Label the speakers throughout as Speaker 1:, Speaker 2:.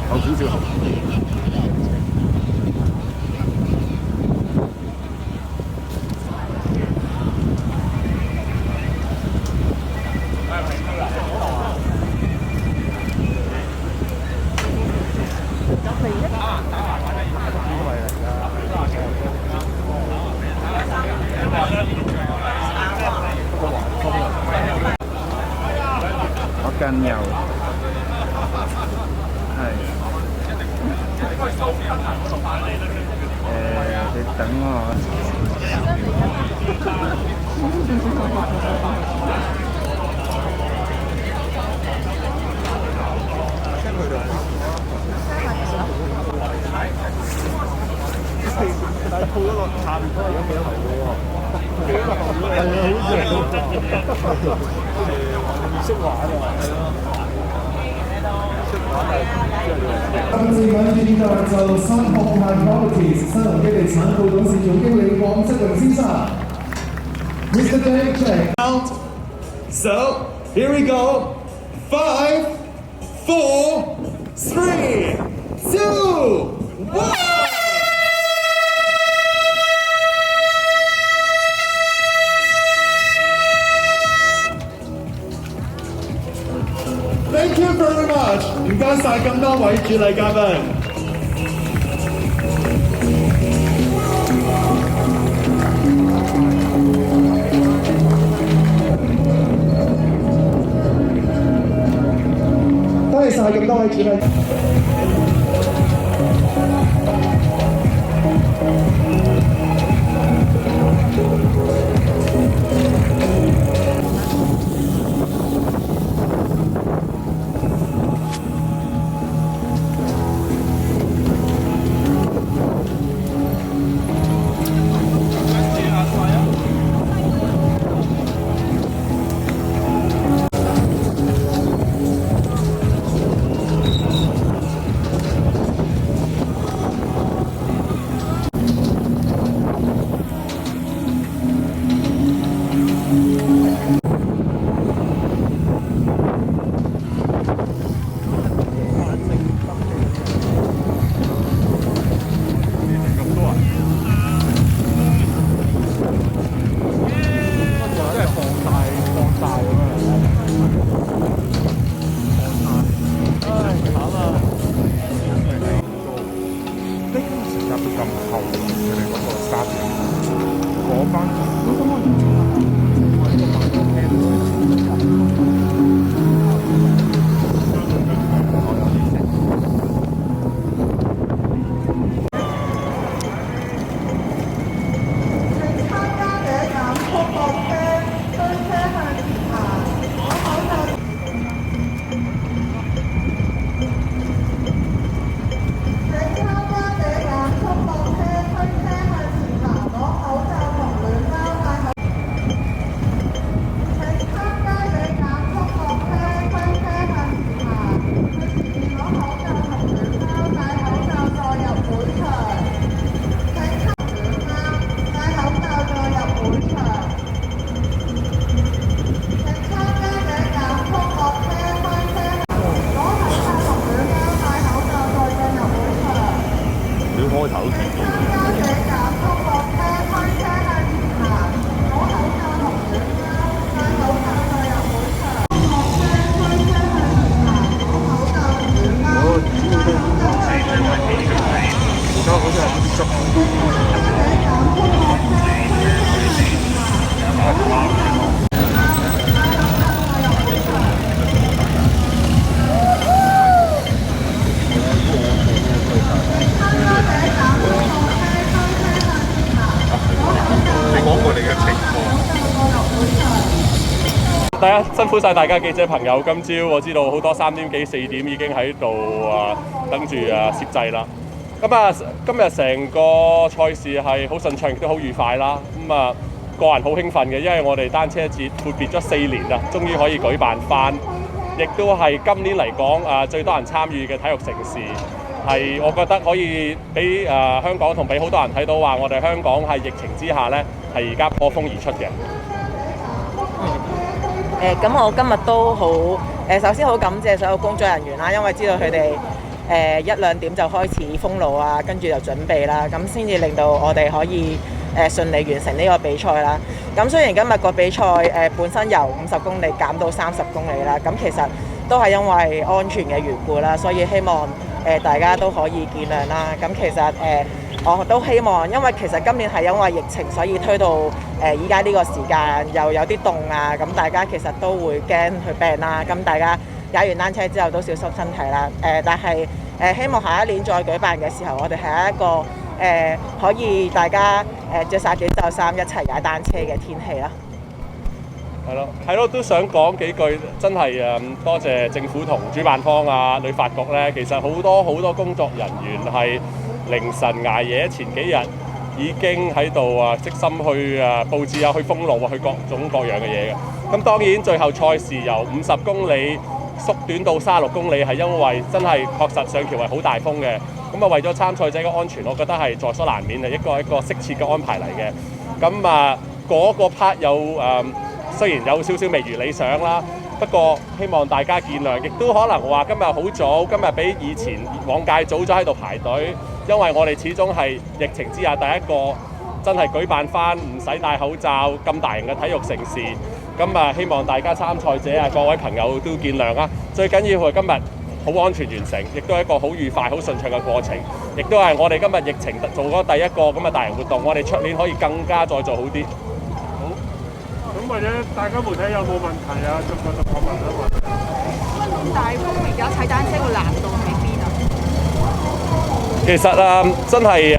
Speaker 1: 好少少好。我跟油係你等我。但係套咗落下邊嗰個有幾頭嘅喎，係啊，好似識玩啊，係咯。今次揾住就就新鴻泰 Properties 新鴻基地產副董事總經理黃則榮先生 ，Mr. Jack check out. So here we go. 5, 4, 3, 2, 1. Thank you very much， 唔該晒咁多位主禮嘉賓。多謝晒咁多位主禮。
Speaker 2: 第一辛苦晒大家記者朋友，今朝我知道好多3點幾4點已經喺度等住攝製啦。今日成個賽事係好順暢，亦都好愉快啦。個人好興奮嘅，因為我哋單車節闊別咗4年啦，終於可以舉辦翻，亦都係今年嚟講最多人參與嘅體育盛事。係我覺得可以俾香港同俾好多人睇到話，我哋香港係疫情之下咧係而家破風而出嘅。
Speaker 3: 咁我今日都好首先好感謝所有工作人員啦，因為知道佢哋1-2點就開始封路啊，跟住就準備啦，咁先至令到我哋可以順利完成呢個比賽啦。咁雖然今日個比賽本身由50公里減到30公里啦，咁其實都係因為安全嘅緣故啦，所以希望大家都可以見諒啦。咁其實我都希望，因為其實今年係因為疫情，所以推到依家呢個時間又有啲凍啊，咁大家其實都會驚去病啦。咁大家踩完單車之後都小心身體啦。但係希望下一年再舉辦嘅時候，我哋係一個可以大家着晒短袖衫一齊踩單車嘅天氣啦。
Speaker 2: 係咯，都想講幾句，真係多謝政府同主辦方啊、旅發局咧，其實好多工作人員係凌晨捱夜，前幾日已經喺度悉心去佈置啊、去封路啊、去各種各樣嘅嘢嘅。咁當然最後賽事由50公里縮短到36公里，係因為真係確實上橋係好大風嘅。咁為咗參賽者嘅安全，我覺得係在所難免，係一個適切嘅安排嚟嘅。咁嗰個 part 有雖然有少少未如理想啦，不過希望大家見諒，亦都可能話今日好早，今日比以前往屆早咗喺度排隊，因為我哋始終係疫情之下第一個真係舉辦翻唔使戴口罩咁大型嘅體育盛事。咁希望大家參賽者各位朋友都見諒啦。最緊要係今日好安全完成，亦都係一個好愉快、好順暢嘅過程，亦都係我哋今日疫情做咗第一個咁嘅大型活動，我哋出年可以更加再做好啲。
Speaker 4: 或者大家媒體有冇問題啊？逐個問一問。咁大風而家踩單車個難度喺邊啊？
Speaker 2: 其實真係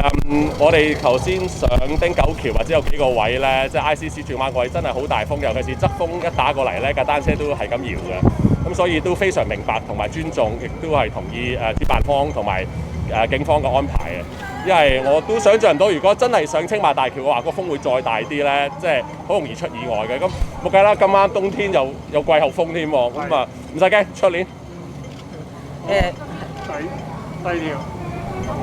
Speaker 2: 我哋頭先上汀九橋或者有幾個位咧，即係 ICC 轉彎位真係好大風，尤其是側風一打過嚟咧，架單車都係咁搖嘅。咁所以都非常明白同埋尊重，亦都係同意主辦方同埋警方嘅安排嘅。因為我都想象唔到，如果真係上青馬大橋嘅話，個風會再大啲咧，即係好容易出意外嘅。咁冇計啦，咁啱冬天又有季候風添喎，咁唔使驚，出年。
Speaker 4: 第二條。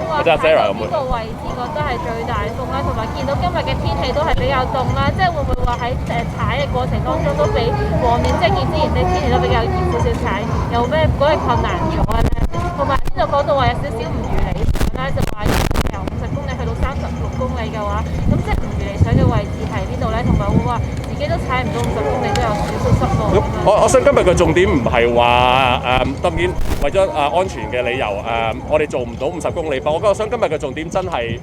Speaker 2: 或者 Sarah 咁
Speaker 5: 呢個位置覺得係最大風啦，同埋見到今日嘅天氣都係比較凍啦，即係會唔會話喺踩嘅過程當中都比往年即係見之前啲天氣都比較熱少少踩，有咩嗰個困難咗咧？同埋呢度講到話有少少唔如理想啦，就話由50公里去到36公里嘅話，咁即係唔如理想嘅位置係邊度咧？同埋會話自己都踩唔到50公里都有少少失望。
Speaker 2: 我想今日嘅重點唔係話當然為咗安全嘅理由我哋做唔到50公里，我想今日嘅重點真係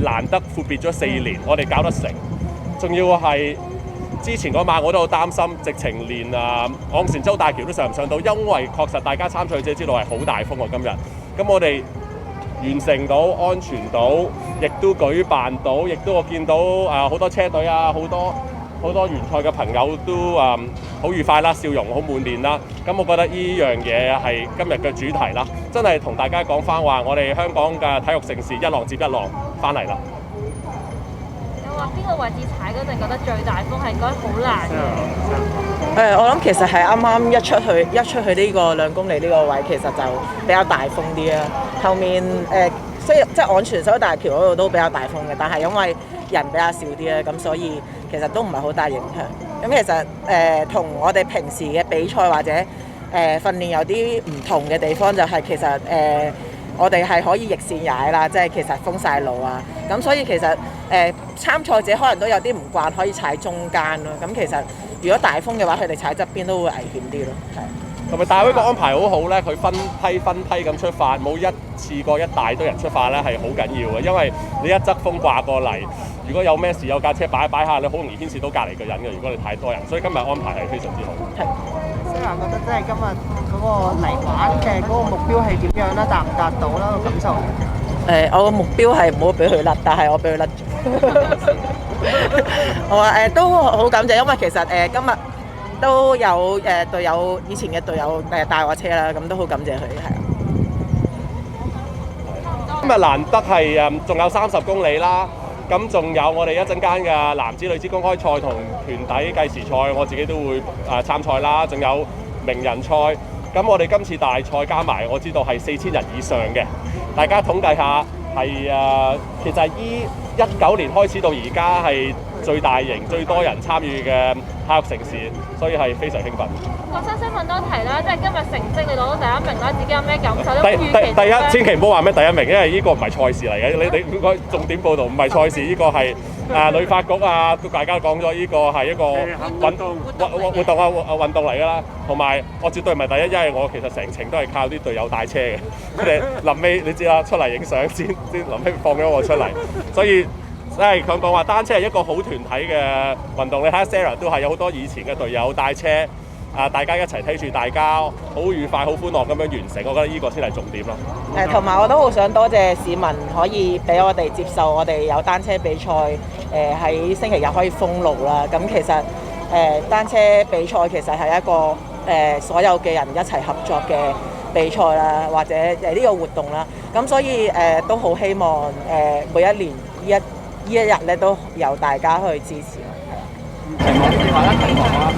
Speaker 2: 難得闊別咗4年，我哋搞得成，仲要係之前嗰晚我都好擔心，直情連昂船洲大橋都上唔上到，因為確實大家參賽者知道係好大風喎今日。咁我哋完成到、安全到，亦都舉辦到，亦都我見到好多車隊啊，好多原賽嘅朋友都好愉快啦，笑容好滿面啦。咁我覺得呢樣嘢係今日嘅主題啦，真係同大家講翻話，我哋香港嘅體育盛事一浪接一浪翻嚟啦。
Speaker 5: 有話邊個位置踩嗰陣覺得最大風係應該好難嘅？
Speaker 3: 我諗其實係啱啱一出去呢個2公里呢個位，其實就比較大風啲啦。後面雖然即係昂船洲大橋嗰度都比較大風嘅，但係因為人比較少啲咧，咁所以其實都唔係好大影響。咁其實同我哋平時嘅比賽或者訓練有啲唔同嘅地方，就係其實我哋係可以逆線踩啦，即係其實封晒路啊。咁所以其實參賽者可能都有啲唔慣，可以踩中間咯。咁其實如果大風嘅話，佢哋踩側邊都會危險啲咯。係。
Speaker 2: 同埋大會個安排好好咧，佢分批咁出發，冇一次過一大堆人出發咧，係好緊要嘅。因為你一側風掛過嚟，如果有咩事有架車擺下，你好容易牽涉到隔離個人嘅。如果你太多人，所以今日安排係非常之好。
Speaker 3: 係。
Speaker 6: Sarah覺得即係今日嗰個嚟玩嘅嗰個目標係點樣咧？達唔達到啦？個感受？
Speaker 3: 我個目標係唔好俾佢甩，但係我俾佢甩咗。我話都好感謝，因為其實今日都有隊友，以前嘅隊友帶我車啦，咁都好感謝佢係。
Speaker 2: 今日難得係仲有30公里啦，咁仲有我哋一陣間嘅男子女子公開賽同團體計時賽，我自己都會參賽啦，仲有名人賽。咁我哋今次大賽加埋，我知道係4000人以上嘅。大家統計下係其實依19年開始到而家係最大型、最多人參與嘅體育盛事，所以係非常興奮。
Speaker 5: 郭生想問多題啦，即係今日成績你攞到第1名啦，自己有咩感受？第
Speaker 2: 一，千祈唔好話咩第1名，因為呢個唔係賽事嚟嘅，你應該重點報導，唔係賽事，呢個係旅發局大家講咗，呢個係一個運動嚟㗎啦。同埋我絕對唔係第一，因為我其實成程都係靠啲隊友帶車嘅，佢哋臨尾你知啦，出嚟影相先臨尾放咗我出嚟，所以。即係佢講話單車係一個好團體嘅運動，你睇下 Sarah 都係有好多以前嘅隊友帶車，大家一齊睇住大家好愉快、好歡樂咁樣完成，我覺得呢個先係重點咯。
Speaker 3: 同埋我都好想多謝市民可以俾我哋接受我哋有單車比賽，喺星期日可以封路啦。咁其實單車比賽其實係一個所有嘅人一齊合作嘅比賽啦，或者呢個活動啦。咁所以都好希望每一年呢一日咧都由大家去支持。
Speaker 7: 期望呢啲話咧，期望啦。